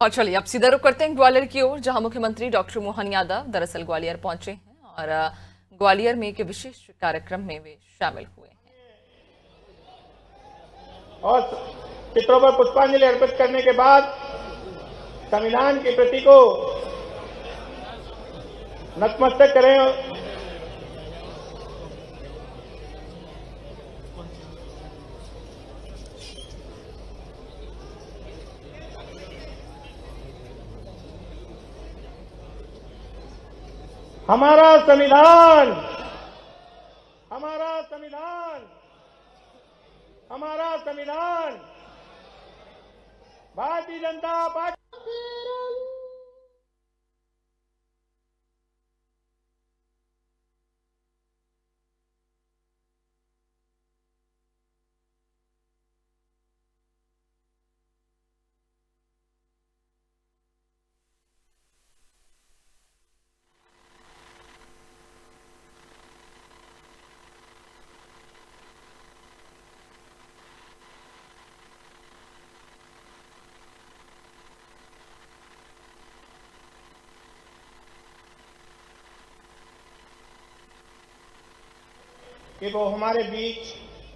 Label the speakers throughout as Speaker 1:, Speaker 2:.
Speaker 1: और चलिए अब सीधा रुख करते हैं ग्वालियर की ओर, जहां मुख्यमंत्री डॉक्टर मोहन यादव दरअसल ग्वालियर पहुंचे हैं और ग्वालियर में एक विशेष कार्यक्रम में वे शामिल हुए हैं।
Speaker 2: और चित्रों पर पुष्पांजलि अर्पित करने के बाद संविधान की प्रति को नतमस्तक करें। हमारा संविधान, हमारा संविधान, हमारा संविधान भारतीय जनता पार्टी। कि वो हमारे बीच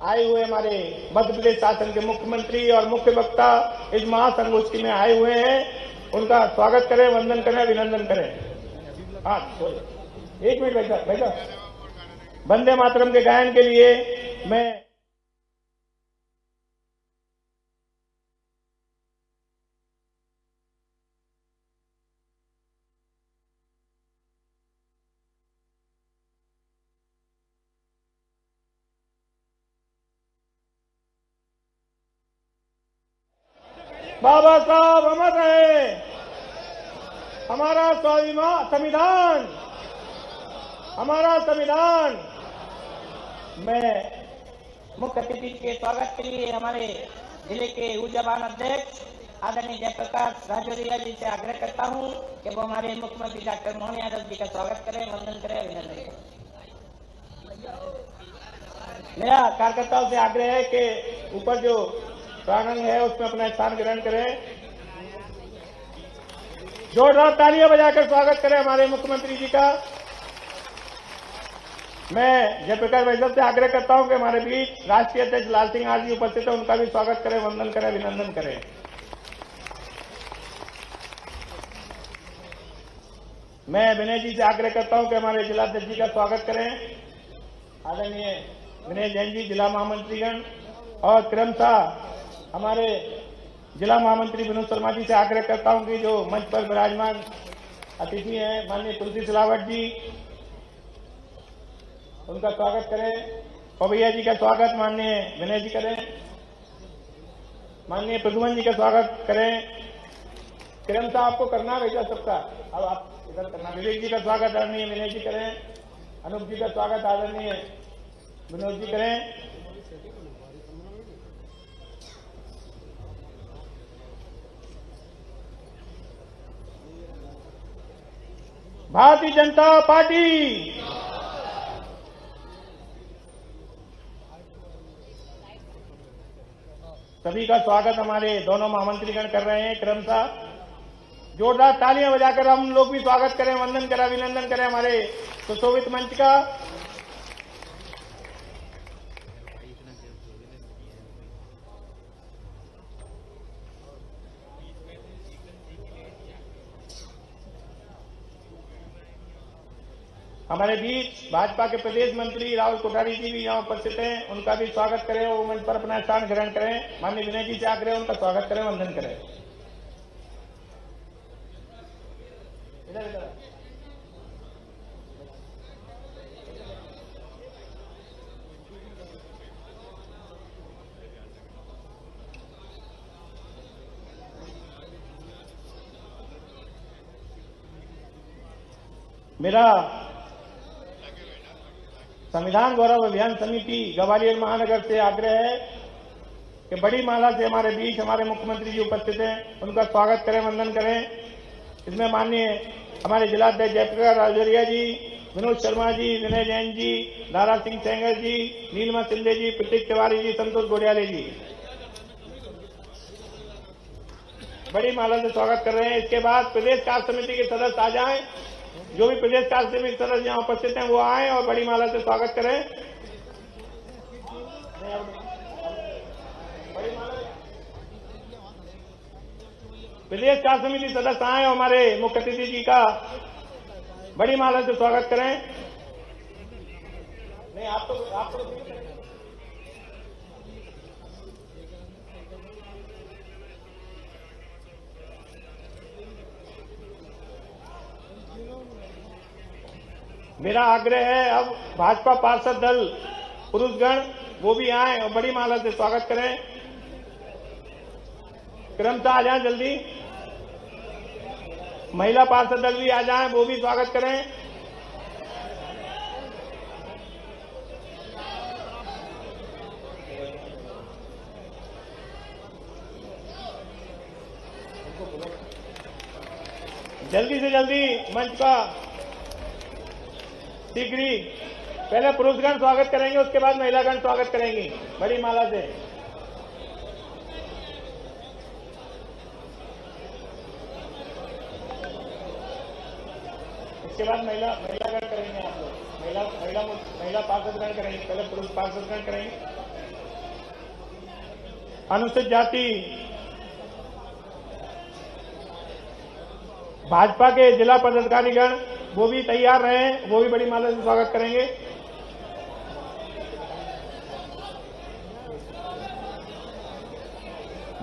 Speaker 2: आए हुए हमारे मध्य प्रदेश शासन के मुख्यमंत्री और मुख्य वक्ता इस महासंगोष्ठी में आए हुए हैं। उनका स्वागत करें, वंदन करें, अभिनंदन करें। हाँ, एक मिनट बैठा। वंदे मातरम के गायन के लिए मैं बाबा साहब अमर रहे, हमारा संविधान, हमारा संविधान। मैं
Speaker 3: मुख्य अतिथि के स्वागत के लिए हमारे जिले के ऊर्जावान अध्यक्ष आदरणीय जयप्रकाश राजौरिया जी से आग्रह करता हूं कि वो हमारे मुख्यमंत्री डॉक्टर मोहन यादव जी का स्वागत करें, वंदन करें, अभिनंदन करें।
Speaker 2: मेरा कार्यकर्ताओं से आग्रह है कि ऊपर जो प्रांगण है उसमें अपना स्थान ग्रहण करें। जोरदार तालियां बजाकर स्वागत करें हमारे मुख्यमंत्री जी का। मैं जयप्रकाश वैद्य से आग्रह करता हूं कि हमारे बीच राष्ट्रीय अध्यक्ष लाल सिंह आर जी उपस्थित है, उनका भी स्वागत करें, वंदन करें, अभिनंदन करें। मैं विनय जी से आग्रह करता हूं कि हमारे जिलाध्यक्ष जी का स्वागत करें, आदरणीय विनय जैन जी, जिला महामंत्रीगण। और क्रमशः हमारे जिला महामंत्री विनोद शर्मा जी से आग्रह करता हूं कि जो मंच पर विराजमान अतिथि हैं माननीय तुलसी सिलावट जी, उनका स्वागत करें। पवैया जी का स्वागत माननीय विनय जी करें, माननीय प्रद्युमन जी का स्वागत करें। क्रमशः आपको करना है बेटा सबका, अब आप इधर करना। विवेक जी का स्वागत आदरणीय विनय जी करें, अनूप जी का स्वागत आदरणीय विनोद जी करें। भारतीय जनता पार्टी, सभी का स्वागत हमारे दोनों महामंत्रीगण कर रहे हैं। क्रमशः जोरदार तालियां बजाकर हम लोग भी स्वागत करें, वंदन करें, अभिनंदन करें हमारे सुशोभित मंच का। हमारे बीच भाजपा के प्रदेश मंत्री राहुल कोठारी जी भी यहाँ उपस्थित हैं, उनका भी स्वागत करें, वो मंच पर अपना स्थान ग्रहण करें। माननीय विनय जी से आग्रह, उनका स्वागत करें, वंदन करें। इधर इधर मेरा संविधान गौरव अभियान समिति ग्वालियर महानगर से आग्रह है कि बड़ी माला से हमारे बीच हमारे मुख्यमंत्री जी उपस्थित हैं, उनका स्वागत करें, वंदन करें। इसमें माननीय हमारे जिलाध्यक्ष जयप्रकाश राजौरिया जी, विनोद शर्मा जी, विनय जैन जी, दारा सिंह सेंगर जी, नीलमा सिंधे जी, प्रतीक तिवारी जी, संतोष गोडियाले जी। बड़ी माला से स्वागत कर रहे हैं। इसके बाद प्रदेश कार्य समिति के सदस्य आ जाएं। जो भी प्रदेश कार्य समिति के सदस्य यहाँ उपस्थित हैं वो आए और बड़ी माला से स्वागत करें। प्रदेश कार्य समिति सदस्य आए और हमारे मुख्य अतिथि जी का बड़ी माला से स्वागत करें। नहीं, आप तो मेरा आग्रह है अब भाजपा पार्षद दल पुरुषगण वो भी आए और बड़ी माला से स्वागत करें। क्रमशः आ जाएं जल्दी। महिला पार्षद दल भी आ जाएं, वो भी स्वागत करें। जल्दी से जल्दी मंच का शीघ्र ही पहले पुरुषगण स्वागत करेंगे, उसके बाद महिलागण स्वागत करेंगी बड़ी माला से। इसके बाद महिलागण करेंगे आप लोग। महिला पार्षदगण करेंगे, पहले पुरुष पार्षदगण करेंगे। अनुसूचित जाति भाजपा के जिला पदाधिकारीगण वो भी तैयार रहे, वो भी बड़ी माला से स्वागत करेंगे।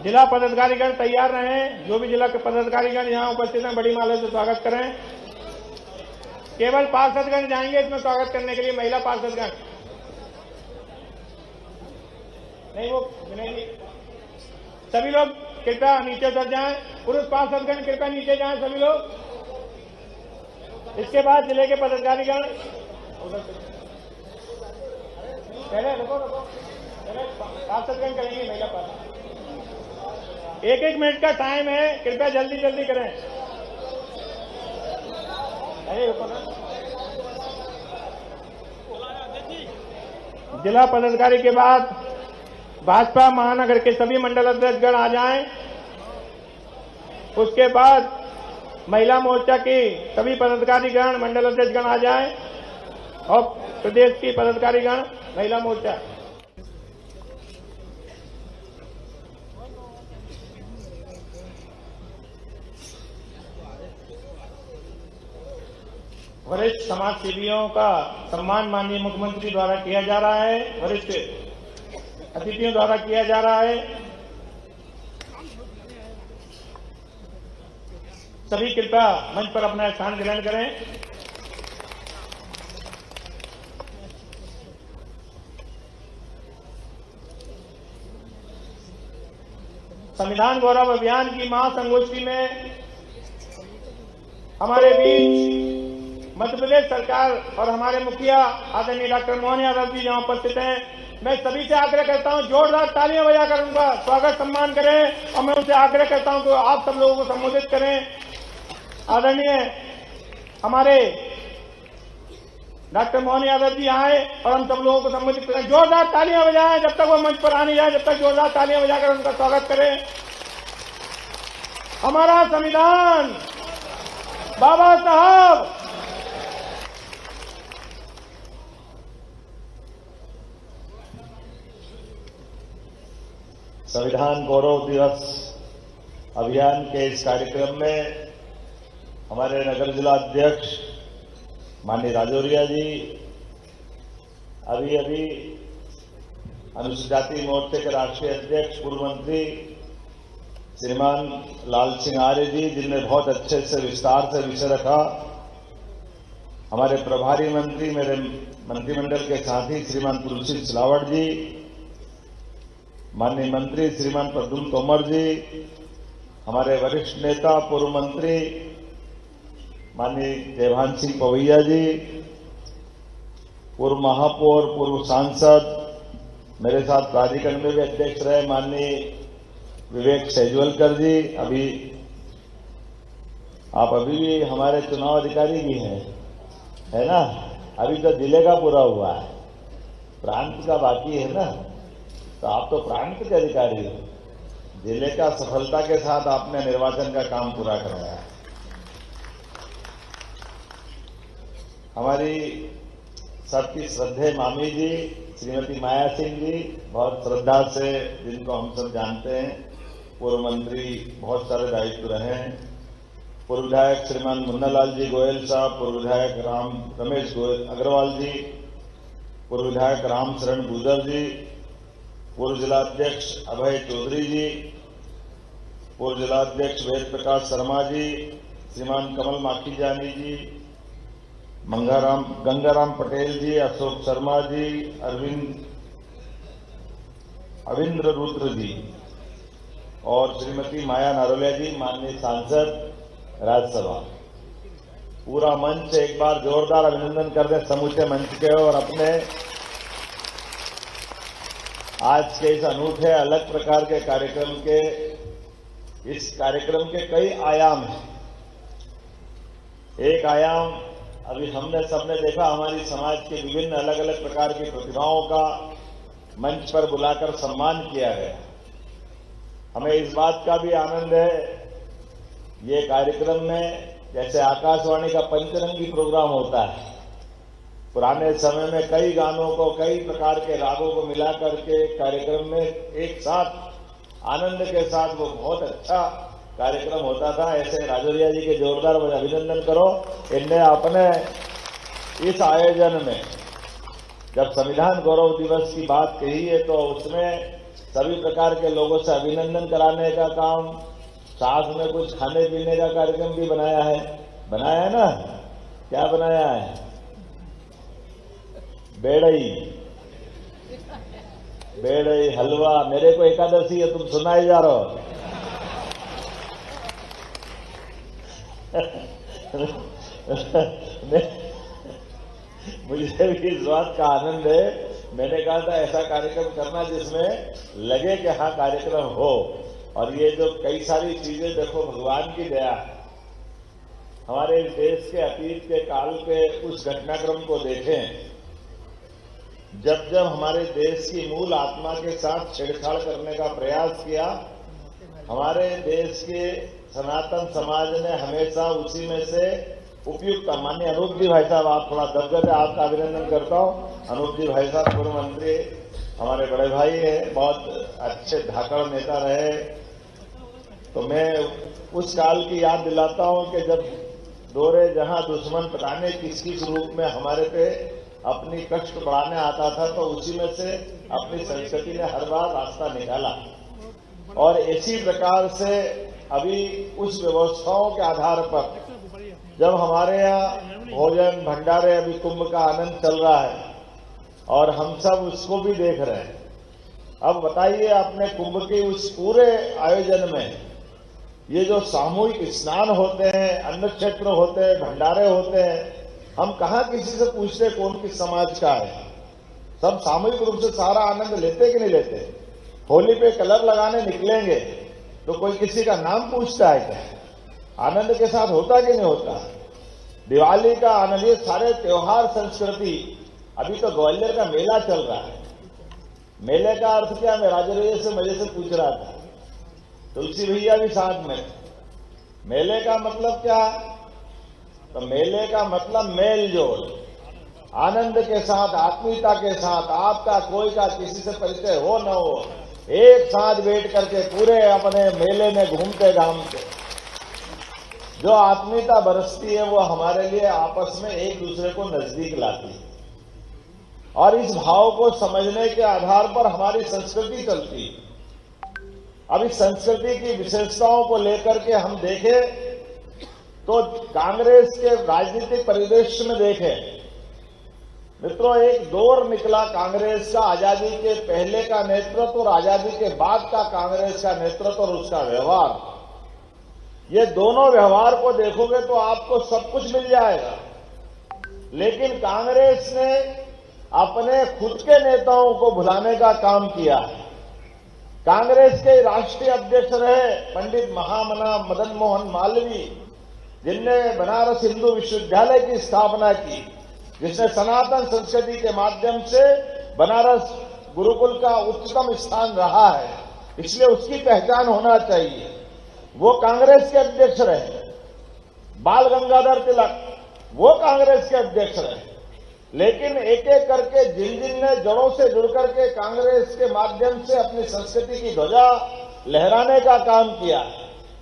Speaker 2: जिला पदाधिकारीगण तैयार रहे, जो भी जिला के पदाधिकारीगण यहाँ उपस्थित हैं बड़ी माला से स्वागत करें। केवल पार्षदगण जाएंगे इसमें स्वागत करने के लिए, महिला पार्षदगण नहीं, वो नहीं। सभी लोग कृपया नीचे उतर जाएं। पुरुष पार्षदगण कृपया नीचे जाएं सभी लोग। इसके बाद जिले के पदाधिकारीगण पहले पहले पार्षदगण करेंगे, महिला पार्षद। 1-1 मिनट का टाइम है, कृपया जल्दी जल्दी करें। अरे जिला पदाधिकारी के बाद भाजपा महानगर के सभी मंडल अध्यक्षगण आ जाएं। उसके बाद महिला मोर्चा के सभी पदाधिकारीगण मंडल अध्यक्षगण आ जाएं और प्रदेश की पदाधिकारीगण महिला मोर्चा। वरिष्ठ समाज सेवियों का सम्मान माननीय मुख्यमंत्री द्वारा किया जा रहा है, वरिष्ठ अतिथियों द्वारा किया जा रहा है। सभी कृपया मंच पर अपना स्थान ग्रहण करें। संविधान गौरव अभियान की महासंगोष्ठी में हमारे बीच मध्य प्रदेश सरकार और हमारे मुखिया आदरणीय डॉक्टर मोहन यादव जी यहाँ उपस्थित हैं। मैं सभी से आग्रह करता हूं जोरदार तालियां बजाकर उनका स्वागत सम्मान करें और मैं उनसे आग्रह करता हूं कि आप सब लोगों को संबोधित करें। आदरणीय हमारे डॉक्टर मोहन यादव जी आए और हम सब लोगों को संबोधित करें। जोरदार तालियां बजाएं, जब तक वो मंच पर आने जाए जब तक जोरदार तालियां बजाकर उनका स्वागत करें। हमारा संविधान बाबा साहब
Speaker 4: संविधान गौरव दिवस अभियान के इस कार्यक्रम में हमारे नगर जिला अध्यक्ष माननीय राजौरिया जी, अभी अनुसूचित जाति मोर्चे के राष्ट्रीय अध्यक्ष पूर्व मंत्री श्रीमान लाल सिंह आर्य जी, जिनने बहुत अच्छे से विस्तार से विषय रखा। हमारे प्रभारी मंत्री, मेरे मंत्रिमंडल के साथी श्रीमान तुलसी सिलावट जी, माननीय मंत्री श्रीमान प्रद्युम्न तोमर जी, हमारे वरिष्ठ नेता पूर्व मंत्री माननीय जयभान सिंह पवैया जी, पूर्व महापौर पूर्व सांसद मेरे साथ प्राधिकरण में भी अध्यक्ष रहे माननीय विवेक सेजवलकर जी, आप अभी भी हमारे चुनाव अधिकारी भी हैं, है ना। अभी तो जिले का पूरा हुआ है, प्रांत का बाकी है ना, तो आप तो प्रांत के अधिकारी हो। जिले का सफलता के साथ आपने निर्वाचन का काम पूरा कराया है। हमारी सबकी श्रद्धेय मामी जी श्रीमती माया सिंह जी, बहुत श्रद्धा से, जिनको हम सब जानते हैं, पूर्व मंत्री, बहुत सारे दायित्व रहे हैं। पूर्व विधायक श्रीमान मुन्नालाल जी गोयल साहब, पूर्व विधायक रमेश गोयल अग्रवाल जी, पूर्व विधायक राम शरण गुजर जी, पूर्व जिलाध्यक्ष अभय चौधरी जी, पूर्व जिलाध्यक्ष वेद प्रकाश शर्मा जी, श्रीमान कमल माखीजानी जी, गंगाराम पटेल जी, अशोक शर्मा जी, अविंद्र रुद्र जी और श्रीमती माया नारोलिया जी, माननीय सांसद राज्यसभा। पूरा मंच एक बार जोरदार अभिनंदन कर दें समूचे मंच के। और अपने आज के इस अनूठे अलग प्रकार के कार्यक्रम के, इस कार्यक्रम के कई आयाम हैं। एक आयाम अभी हमने सबने देखा, हमारी समाज के विभिन्न अलग अलग प्रकार की प्रतिभाओं का मंच पर बुलाकर सम्मान किया गया। हमें इस बात का भी आनंद है, ये कार्यक्रम में जैसे आकाशवाणी का पंचरंगी प्रोग्राम होता है, पुराने समय में कई गानों को, कई प्रकार के रागों को मिलाकर के कार्यक्रम में एक साथ आनंद के साथ वो बहुत अच्छा कार्यक्रम होता था। ऐसे राजौरिया जी के जोरदार अभिनंदन करो। इनने अपने इस आयोजन में जब संविधान गौरव दिवस की बात कही है तो उसमें सभी प्रकार के लोगों से अभिनंदन कराने का काम, साथ में कुछ खाने पीने का कार्यक्रम भी बनाया है ना? क्या बनाया है? बेड़ई हलवा। मेरे को एकादशी है, तुम सुनाए जा रहे हो। मुझे भी इस बात का आनंद है। मैंने कहा था ऐसा कार्यक्रम करना जिसमें लगे कि हाँ कार्यक्रम हो। और ये जो कई सारी चीजें देखो, भगवान की दया है। हमारे देश के अतीत के काल के उस घटनाक्रम को देखें, जब जब हमारे देश की मूल आत्मा के साथ छेड़छाड़ करने का प्रयास किया, हमारे देश के सनातन समाज ने हमेशा उसी में से उपयुक्त, माननीय अनूप जी भाई साहब, आप थोड़ा दबदबे, आपका अभिनंदन करता हूं। अनूप जी भाई साहब पूर्व मंत्री, हमारे बड़े भाई हैं, बहुत अच्छे धाकड़ नेता रहे। तो मैं उस काल की याद दिलाता हूं कि जब दौरे जहां दुश्मन पता नहीं किस किस रूप में हमारे पे अपनी कष्ट बढ़ाने आता था, तो उसी में से अपनी संस्कृति ने हर बार रास्ता निकाला। और इसी प्रकार से अभी उस व्यवस्थाओं के आधार पर जब हमारे यहाँ भोजन भंडारे, अभी कुंभ का आनंद चल रहा है और हम सब उसको भी देख रहे हैं। अब बताइए, अपने कुंभ के उस पूरे आयोजन में ये जो सामूहिक स्नान होते हैं, अन्न क्षेत्र होते हैं, भंडारे होते हैं, हम कहाँ किसी से पूछते कौन किस समाज का है? सब सामूहिक रूप से सारा आनंद लेते कि नहीं लेते? होली पे कलर लगाने निकलेंगे तो कोई किसी का नाम पूछता है क्या? आनंद के साथ होता कि नहीं होता? दिवाली का आनंद, ये सारे त्योहार संस्कृति। अभी तो ग्वालियर का मेला चल रहा है। मेले का अर्थ क्या? मैं राजौरिया से मजे से पूछ रहा था, तुलसी भैया भी साथ में। मेले का मतलब क्या? तो मेले का मतलब मेल जोल, आनंद के साथ, आत्मीयता के साथ, आपका कोई का किसी से परिचय हो न हो, एक साथ बैठ करके पूरे अपने मेले में घूमते घामते जो आत्मीयता बरसती है, वो हमारे लिए आपस में एक दूसरे को नजदीक लाती है। और इस भाव को समझने के आधार पर हमारी संस्कृति चलती है। अब इस संस्कृति की विशेषताओं को लेकर के हम देखें तो कांग्रेस के राजनीतिक परिदृश्य में देखें मित्रों, एक दौर निकला कांग्रेस का, आजादी के पहले का नेतृत्व और आजादी के बाद का कांग्रेस का नेतृत्व और उसका व्यवहार। ये दोनों व्यवहार को देखोगे तो आपको सब कुछ मिल जाएगा। लेकिन कांग्रेस ने अपने खुद के नेताओं को भुलाने का काम किया है। कांग्रेस के राष्ट्रीय अध्यक्ष रहे पंडित महामना मदन मोहन मालवीय, जिनने बनारस हिंदू विश्वविद्यालय की स्थापना की, जिसने सनातन संस्कृति के माध्यम से बनारस गुरुकुल का उच्चतम स्थान रहा है। इसलिए उसकी पहचान होना चाहिए। वो कांग्रेस के अध्यक्ष रहे, बाल गंगाधर तिलक वो कांग्रेस के अध्यक्ष रहे, लेकिन एक एक करके जिन जिन ने जड़ों से जुड़ करके कांग्रेस के माध्यम से अपनी संस्कृति की ध्वजा लहराने का काम किया,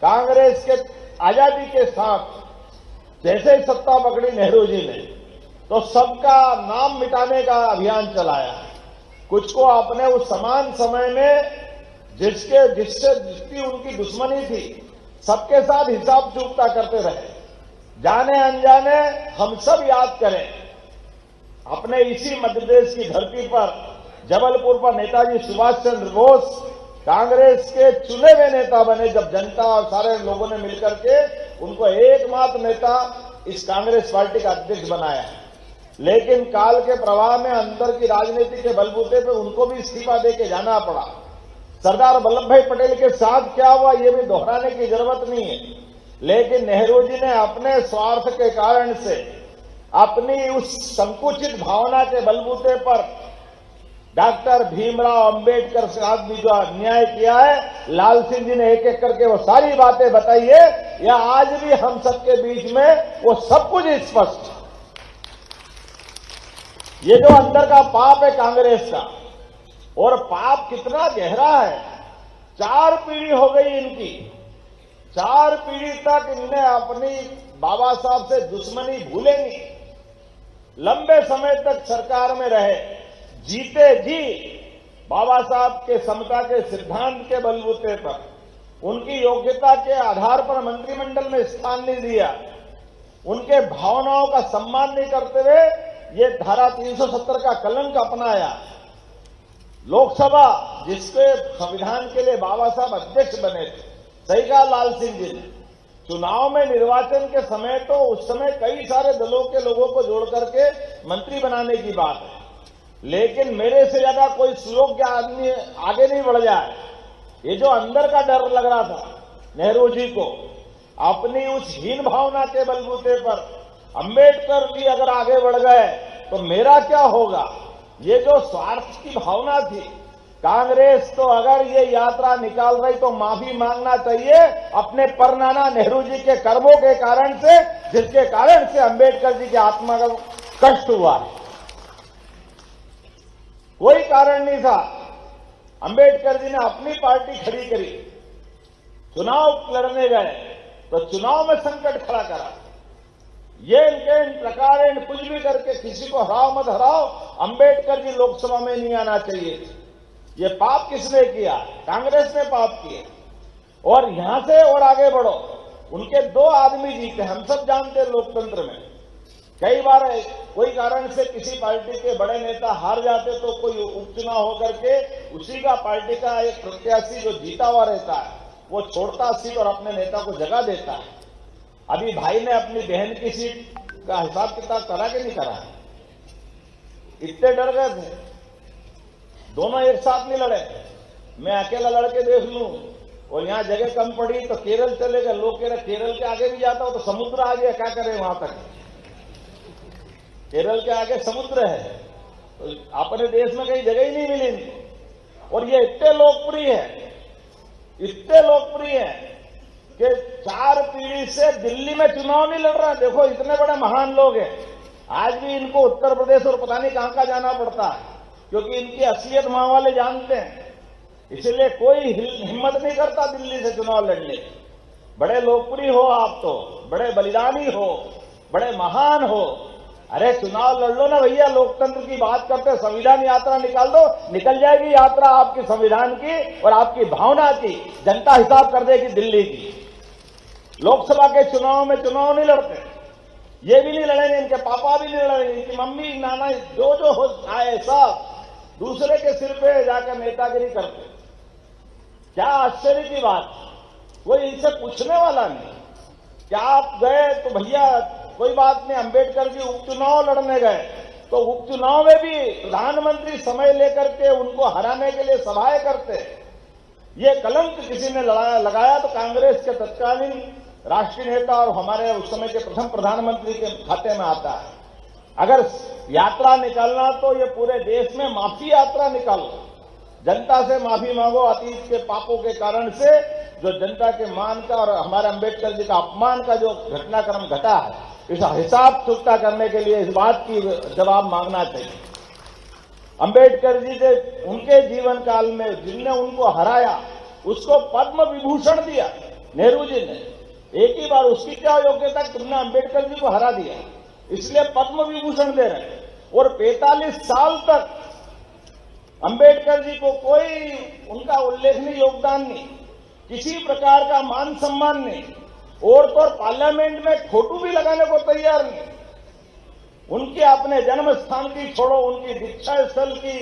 Speaker 4: कांग्रेस के आजादी के साथ जैसे ही सत्ता पकड़ी नेहरू जी ने तो सबका नाम मिटाने का अभियान चलाया। कुछ को आपने उस समान समय में जिसकी उनकी दुश्मनी थी सबके साथ हिसाब चूकता करते रहे। जाने अनजाने हम सब याद करें, अपने इसी मध्य प्रदेश की धरती पर जबलपुर पर नेताजी सुभाष चंद्र बोस कांग्रेस के चुने हुए नेता बने, जब जनता और सारे लोगों ने मिलकर के उनको एकमात्र नेता इस कांग्रेस पार्टी का अध्यक्ष बनाया। लेकिन काल के प्रवाह में अंदर की राजनीति के बलबूते पर उनको भी इस्तीफा देके जाना पड़ा। सरदार वल्लभ भाई पटेल के साथ क्या हुआ ये भी दोहराने की जरूरत नहीं है, लेकिन नेहरू जी ने अपने स्वार्थ के कारण से अपनी उस संकुचित भावना के बलबूते पर डॉक्टर भीमराव अंबेडकर के साथ भी जो अन्याय किया है, लाल सिंह जी ने एक एक करके वो सारी बातें बताई है, या आज भी हम सबके बीच में वो सब कुछ स्पष्ट है। ये जो अंदर का पाप है कांग्रेस का, और पाप कितना गहरा है, 4 पीढ़ी हो गई इनकी, 4 पीढ़ी तक इनने अपनी बाबा साहब से दुश्मनी भूले नहीं, लंबे समय तक सरकार में रहे, जीते जी बाबा साहब के समता के सिद्धांत के बलबूते पर उनकी योग्यता के आधार पर मंत्रिमंडल में स्थान नहीं दिया, उनके भावनाओं का सम्मान नहीं करते हुए ये धारा 370 का कलंक अपनाया। लोकसभा जिसके संविधान के लिए बाबा साहब अध्यक्ष बने थे, सही कहा लाल सिंह जी ने, चुनाव में निर्वाचन के समय तो उस समय कई सारे दलों के लोगों को जोड़ करके मंत्री बनाने की बात है, लेकिन मेरे से ज्यादा कोई सुयोग्य आदमी आगे नहीं बढ़ जाए। ये जो अंदर का डर लग रहा था नेहरू जी को, अपनी उस हीन भावना के बलबूते पर अंबेडकर जी अगर आगे बढ़ गए तो मेरा क्या होगा, ये जो स्वार्थ की भावना थी, कांग्रेस तो अगर ये यात्रा निकाल रही तो माफी मांगना चाहिए अपने परनाना नेहरू जी के कर्मों के कारण से, जिसके कारण से अंबेडकर जी की आत्मा का कष्ट हुआ है। कोई कारण नहीं था, अंबेडकर जी ने अपनी पार्टी खड़ी करी, चुनाव लड़ने गए तो चुनाव में संकट खड़ा करा। ये इनके इन प्रकार इन कुछ भी करके किसी को हराओ मत हराओ, अंबेडकर जी लोकसभा में नहीं आना चाहिए। ये पाप किसने किया? कांग्रेस ने पाप किए। और यहां से और आगे बढ़ो, उनके 2 आदमी जीते, हम सब जानते हैं लोकतंत्र में कई बार कोई कारण से किसी पार्टी के बड़े नेता हार जाते तो कोई उपचुनाव होकर के उसी का पार्टी का एक प्रत्याशी जो जीता हुआ रहता है वो छोड़ता सीट और अपने नेता को जगह देता है। अभी भाई ने अपनी बहन की सीट का हिसाब किताब करा कि नहीं करा? इतने डर गए थे, दोनों एक साथ नहीं लड़े, मैं अकेला लड़के देख लूं और यहां जगह कम पड़ी तो केरल चले गए। लोग कह रहे केरल के आगे भी जाता हो तो समुद्र आ गया, क्या करें वहां तक, केरल के आगे समुद्र है, तो अपने देश में कहीं जगह ही नहीं मिली इनको। और ये इतने लोकप्रिय है, इतने लोकप्रिय है कि 4 पीढ़ी से दिल्ली में चुनाव नहीं लड़ रहा। देखो इतने बड़े महान लोग हैं, आज भी इनको उत्तर प्रदेश और पता नहीं कहां जाना पड़ता है, क्योंकि इनकी असलियत वहां वाले जानते हैं, इसलिए कोई हिम्मत नहीं करता दिल्ली से चुनाव लड़ने। बड़े लोकप्रिय हो आप, तो बड़े बलिदानी हो, बड़े महान हो, अरे चुनाव लड़ लो ना भैया। लोकतंत्र की बात करते, संविधान यात्रा निकाल दो, निकल जाएगी यात्रा आपकी संविधान की और आपकी भावना की। जनता हिसाब कर देगी दिल्ली की। लोकसभा के चुनाव में चुनाव नहीं लड़ते, ये भी नहीं लड़ेंगे, इनके पापा भी नहीं लड़ेंगे, इनकी मम्मी नाना जो हो आए सब दूसरे के सिर पे जाकर नेतागिरी करते। क्या आश्चर्य की बात, कोई इनसे पूछने वाला नहीं। क्या आप गए तो भैया कोई बात नहीं, अंबेडकर जी उपचुनाव लड़ने गए तो उपचुनाव में भी प्रधानमंत्री समय लेकर के उनको हराने के लिए सभाएं करते। ये कलंक किसी ने लगाया तो कांग्रेस के तत्कालीन राष्ट्रीय नेता और हमारे उस समय के प्रथम प्रधानमंत्री के खाते में आता है। अगर यात्रा निकालना तो ये पूरे देश में माफी यात्रा निकालो,
Speaker 2: जनता से माफी मांगो अतीत के पापों के कारण से जो जनता के मान का और हमारे अंबेडकर जी का अपमान का जो घटनाक्रम घटा है, इस हिसाब चुकता करने के लिए इस बात की जवाब मांगना चाहिए। अंबेडकर जी से उनके जीवन काल में जिनने उनको हराया उसको पद्म विभूषण दिया नेहरू जी ने। एक ही बार उसकी क्या योग्यता, तुमने अंबेडकर जी को हरा दिया इसलिए पद्म विभूषण दे रहे हैं। और 45 साल तक अंबेडकर जी को कोई उनका उल्लेखनीय योगदान नहीं, किसी प्रकार का मान सम्मान नहीं, और तो पार्लियामेंट में फोटो भी लगाने को तैयार नहीं। उनके अपने जन्म स्थान की छोड़ो, उनकी दीक्षा स्थल की,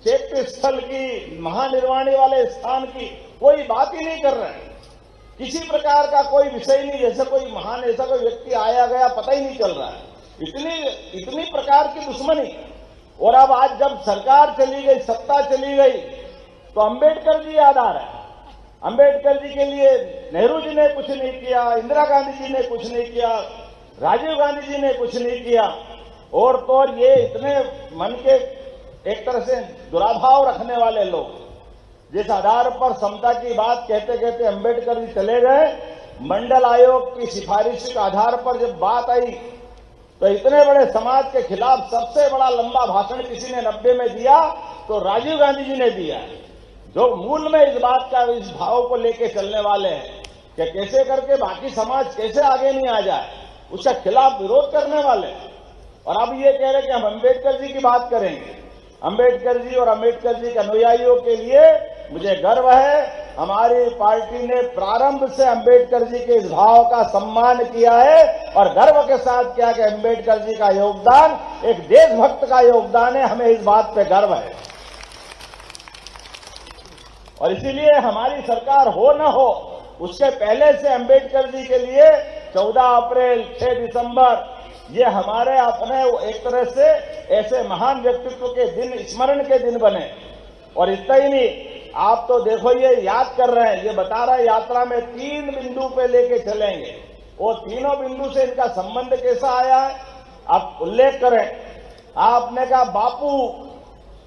Speaker 2: चैत्य स्थल की, महानिर्वाणी वाले स्थान की कोई बात ही नहीं कर रहे हैं। किसी प्रकार का कोई विषय नहीं, जैसे कोई महान ऐसा कोई व्यक्ति आया गया पता ही नहीं चल रहा है। इतनी प्रकार की दुश्मनी। और अब आज जब सरकार चली गई, सत्ता चली गई, तो अंबेडकर जी याद आ रहे हैं। अंबेडकर जी के लिए नेहरू जी ने कुछ नहीं किया, इंदिरा गांधी जी ने कुछ नहीं किया, राजीव गांधी जी ने कुछ नहीं किया। और तो और ये इतने मन के एक तरह से दुराभाव रखने वाले लोग जिस आधार पर समता की बात कहते कहते अंबेडकर जी चले गए, मंडल आयोग की सिफारिश के आधार पर जब बात आई तो इतने बड़े समाज के खिलाफ सबसे बड़ा लंबा भाषण किसी ने 90 में दिया तो राजीव गांधी जी ने दिया, जो मूल में इस बात का, इस भाव को लेके चलने वाले हैं कि कैसे करके बाकी समाज कैसे आगे नहीं आ जाए, उसका खिलाफ विरोध करने वाले। और अब ये कह रहे कि हम अंबेडकर जी की बात करेंगे। अंबेडकर जी और अंबेडकर जी के अनुयायियों के लिए मुझे गर्व है, हमारी पार्टी ने प्रारंभ से अंबेडकर जी के इस भाव का सम्मान किया है और गर्व के साथ किया कि अंबेडकर जी का योगदान एक देशभक्त का योगदान है, हमें इस बात पे गर्व है। और इसीलिए हमारी सरकार हो न हो उसके पहले से अंबेडकर जी के लिए 14 अप्रैल, 6 दिसंबर ये हमारे अपने एक तरह से ऐसे महान व्यक्तित्व के दिन, स्मरण के दिन बने। और इतना ही नहीं, आप तो देखो ये याद कर रहे हैं, ये बता रहा है यात्रा में 3 बिंदु पे लेके चलेंगे। वो तीनों बिंदु से इनका संबंध कैसा आया है आप उल्लेख करें। आपने कहा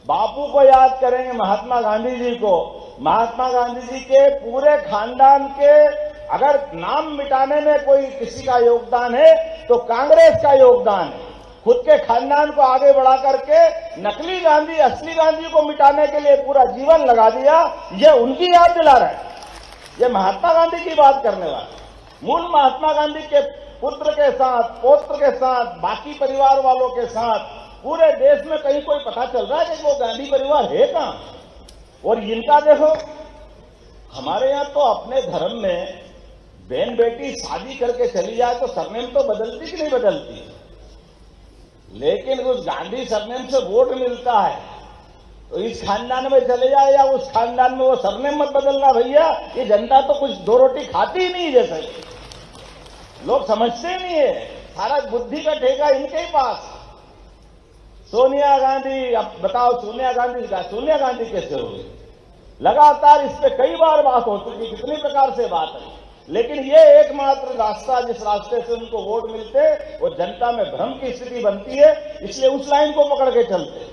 Speaker 2: बापू को याद करेंगे, महात्मा गांधी जी को। महात्मा गांधी जी के पूरे खानदान के अगर नाम मिटाने में कोई किसी का योगदान है तो कांग्रेस का योगदान है। खुद के खानदान को आगे बढ़ा करके नकली गांधी असली गांधी को मिटाने के लिए पूरा जीवन लगा दिया, ये उनकी याद दिला रहा है। ये महात्मा गांधी की बात करने वाला। मूल महात्मा गांधी के पुत्र के साथ, पौत्र के साथ, बाकी परिवार वालों के साथ पूरे देश में कहीं कोई पता चल रहा है कि वो गांधी परिवार है कहां। और इनका देखो, हमारे यहां तो अपने धर्म में बहन बेटी शादी करके चली जाए तो सरनेम तो बदलती कि नहीं बदलती, लेकिन उस गांधी सरनेम से वोट मिलता है तो इस खानदान में चले जाए या उस खानदान में वो सरनेम मत बदलना भैया। ये जनता तो कुछ 2 रोटी खाती ही नहीं, जैसे लोग समझते ही नहीं है। सारा बुद्धि का ठेका इनके ही पास। सोनिया गांधी, अब बताओ सोनिया गांधी कैसे हो गई? लगातार इस पे कई बार बात हो चुकी, कितनी प्रकार से बात है, लेकिन ये एकमात्र रास्ता जिस रास्ते से उनको वोट मिलते वो जनता में भ्रम की स्थिति बनती है, इसलिए उस लाइन को पकड़ के चलते।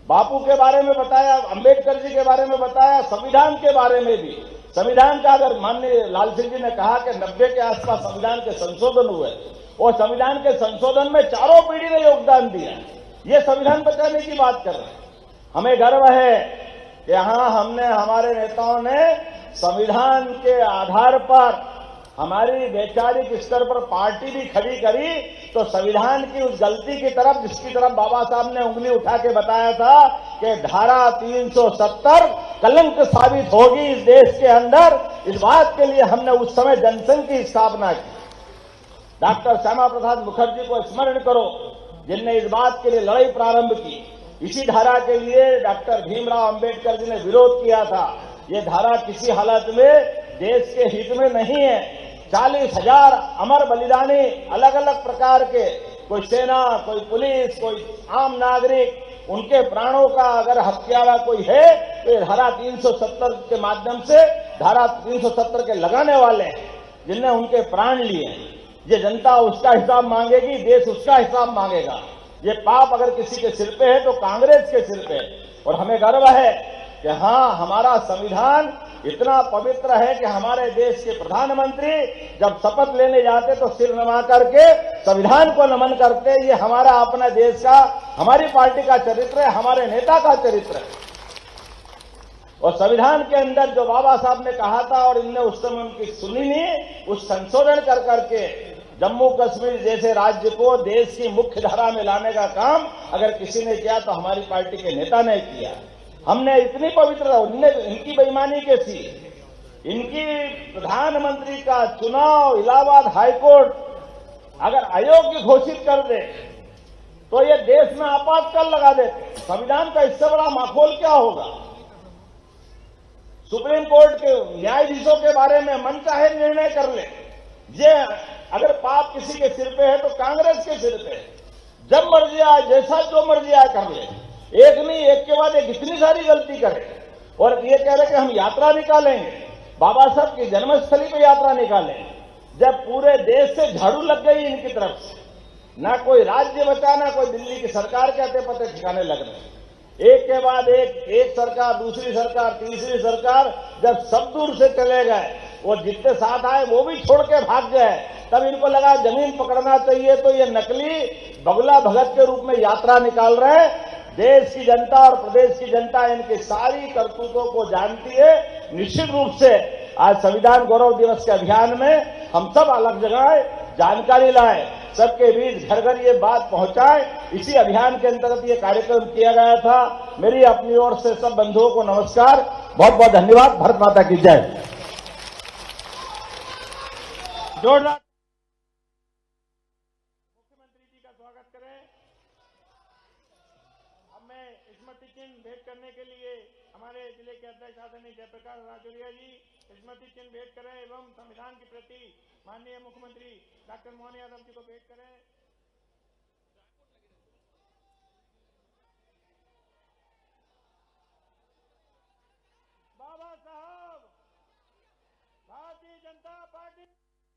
Speaker 2: बापू के बारे में बताया, अंबेडकर जी के बारे में बताया, संविधान के बारे में भी। संविधान का अगर माननीय लाल सिंह जी ने कहा कि 90 के आसपास संविधान के संशोधन हुए और संविधान के संशोधन में चारों पीढ़ी ने योगदान दिया, ये संविधान बचाने की बात कर रहे हैं। हमें गर्व है कि यहां हमने, हमारे नेताओं ने संविधान के आधार पर हमारी वैचारिक स्तर पर पार्टी भी खड़ी करी, तो संविधान की उस गलती की तरफ जिसकी तरफ बाबा साहब ने उंगली उठा के बताया था कि धारा 370 कलंक साबित होगी इस देश के अंदर, इस बात के लिए हमने उस समय जनसंघ की स्थापना की। डॉक्टर श्यामा प्रसाद मुखर्जी को स्मरण करो, जिनने इस बात के लिए लड़ाई प्रारंभ की। इसी धारा के लिए डॉक्टर भीमराव अंबेडकर जी ने विरोध किया था। ये धारा किसी हालत में देश के हित में नहीं है। 40,000 अमर बलिदानी अलग अलग प्रकार के, कोई सेना, कोई पुलिस, कोई आम नागरिक, उनके प्राणों का अगर हत्यारा कोई है तो ये धारा 370 के माध्यम से, धारा 370 के लगाने वाले हैं जिनने उनके प्राण लिए। ये जनता उसका हिसाब मांगेगी, देश उसका हिसाब मांगेगा। ये पाप अगर किसी के सिर पे है तो कांग्रेस के सिर पे है। और हमें गर्व है कि हाँ, हमारा संविधान इतना पवित्र है कि हमारे देश के प्रधानमंत्री जब शपथ लेने जाते तो सिर नवा करके संविधान को नमन करते। ये हमारा अपने देश का, हमारी पार्टी का चरित्र है, हमारे नेता का चरित्र है। और संविधान के अंदर जो बाबा साहब ने कहा था और इनने उस समय उनकी सुनी नहीं, उस संशोधन कर करके जम्मू कश्मीर जैसे राज्य को देश की मुख्य धारा में लाने का काम अगर किसी ने किया तो हमारी पार्टी के नेता ने किया। हमने इतनी पवित्रता, इनकी बेईमानी कैसी, इनकी प्रधानमंत्री का चुनाव इलाहाबाद हाईकोर्ट अगर अयोग्य घोषित कर दे तो ये देश में आपातकाल लगा देते। संविधान का इससे बड़ा माखौल क्या होगा। सुप्रीम कोर्ट के न्यायाधीशों के बारे में मन चाहे निर्णय कर ले। ये अगर पाप किसी के सिर पे है तो कांग्रेस के सिर पे है। जब मर्जी आए, जैसा जो मर्जी आए कर ले। एक नहीं, एक के बाद एक इतनी सारी गलती करे। और ये कह रहे कि हम यात्रा निकालेंगे, बाबा साहब की जन्मस्थली पे यात्रा निकालेंगे, जब पूरे देश से झाड़ू लग गई इनकी तरफ से। ना कोई राज्य बचा, ना कोई दिल्ली की सरकार के अते पते ठिकाने लग रहे। एक के बाद एक सरकार, दूसरी सरकार, तीसरी सरकार, जब सब दूर से चले गए, वो जितने साथ आए वो भी छोड़ के भाग गए, तब इनको लगा जमीन पकड़ना चाहिए, तो ये नकली बगुला भगत के रूप में यात्रा निकाल रहे हैं। देश की जनता और प्रदेश की जनता इनकी सारी करतूतों को जानती है। निश्चित रूप से आज संविधान गौरव दिवस के अभियान में हम सब अलग जगह जानकारी लाए, सबके बीच घर घर ये बात पहुंचाए। इसी अभियान के अंतर्गत ये कार्यक्रम किया गया था। मेरी अपनी ओर से सब बंधुओं को नमस्कार, बहुत बहुत धन्यवाद। भारत माता की जय। जोरदार मुख्यमंत्री जी का स्वागत करें। अब मैं स्मृति चिन्ह भेंट करने के लिए हमारे जिले के अध्यक्ष आदरणीय जयप्रकाश राजौरिया जी स्मृति चिन्ह भेंट करें एवं संविधान के प्रति माननीय मुख्यमंत्री डॉक्टर मोहन यादव जी को भेंट करें।